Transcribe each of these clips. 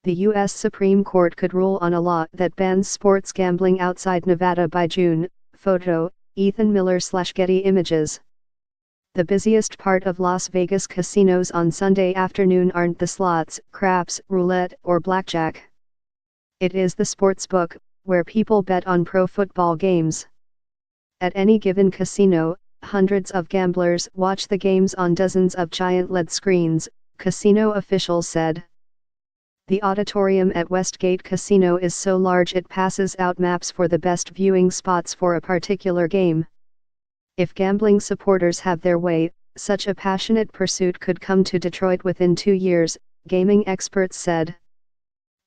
The U.S. Supreme Court could rule on a law that bans sports gambling outside Nevada by June. Photo, Ethan Miller/Getty Images. The busiest part of Las Vegas casinos on Sunday afternoon aren't the slots, craps, roulette, or blackjack. It is the sportsbook, where people bet on pro football games. At any given casino, hundreds of gamblers watch the games on dozens of giant LED screens, casino officials said. The auditorium at Westgate Casino is so large it passes out maps for the best viewing spots for a particular game. If gambling supporters have their way, such a passionate pursuit could come to Detroit within 2 years, gaming experts said.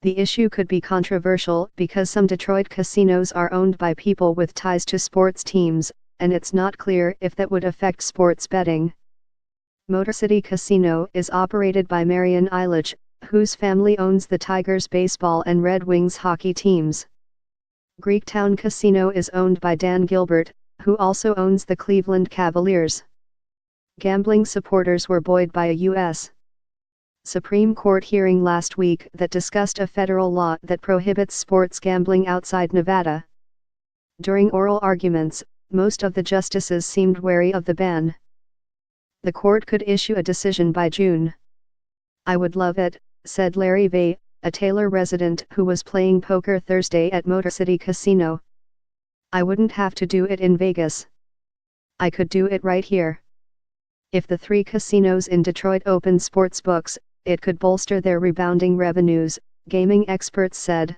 The issue could be controversial because some Detroit casinos are owned by people with ties to sports teams, and it's not clear if that would affect sports betting. Motor City Casino is operated by Marian Ilitch, whose family owns the Tigers baseball and Red Wings hockey teams. Greektown Casino is owned by Dan Gilbert, who also owns the Cleveland Cavaliers. Gambling supporters were buoyed by a U.S. Supreme Court hearing last week that discussed a federal law that prohibits sports gambling outside Nevada. During oral arguments, most of the justices seemed wary of the ban. The court could issue a decision by June. "I would love it," said Larry Vay, a Taylor resident who was playing poker Thursday at Motor City Casino. "I wouldn't have to do it in Vegas. I could do it right here." If the 3 casinos in Detroit open sportsbooks, it could bolster their rebounding revenues, gaming experts said.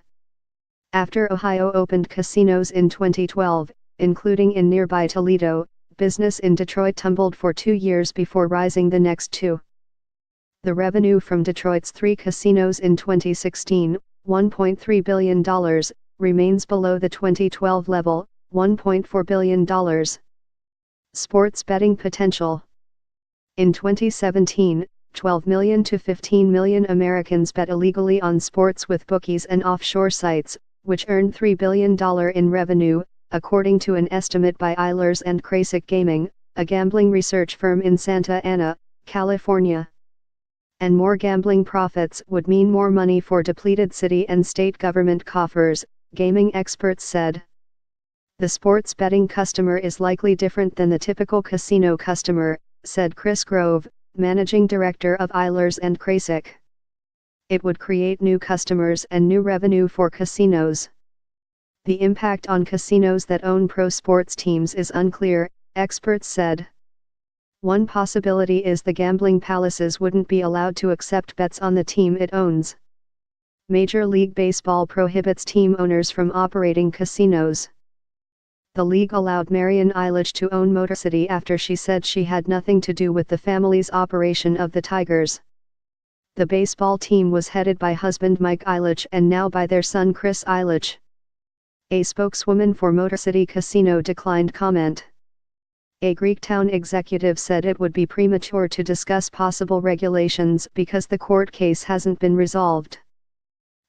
After Ohio opened casinos in 2012, including in nearby Toledo, business in Detroit tumbled for 2 years before rising the next 2. The revenue from Detroit's 3 casinos in 2016, $1.3 billion, remains below the 2012 level, $1.4 billion. Sports betting potential. In 2017, 12 million to 15 million Americans bet illegally on sports with bookies and offshore sites, which earned $3 billion in revenue, according to an estimate by Eilers & Krasik Gaming, a gambling research firm in Santa Ana, California. And more gambling profits would mean more money for depleted city and state government coffers, gaming experts said. The sports betting customer is likely different than the typical casino customer, said Chris Grove, managing director of Eilers & Krasik. It would create new customers and new revenue for casinos. The impact on casinos that own pro sports teams is unclear, experts said. One possibility is the gambling palaces wouldn't be allowed to accept bets on the team it owns. Major League Baseball prohibits team owners from operating casinos. The league allowed Marian Ilitch to own Motor City after she said she had nothing to do with the family's operation of the Tigers. The baseball team was headed by husband Mike Ilitch and now by their son Chris Ilitch. A spokeswoman for Motor City Casino declined comment. A Greektown executive said it would be premature to discuss possible regulations because the court case hasn't been resolved.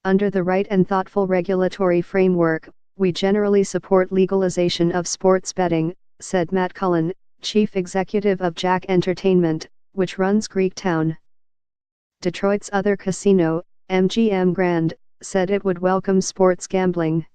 Under the right and thoughtful regulatory framework, we generally support legalization of sports betting, said Matt Cullen, chief executive of Jack Entertainment, which runs Greektown. Detroit's other casino, MGM Grand, said it would welcome sports gambling.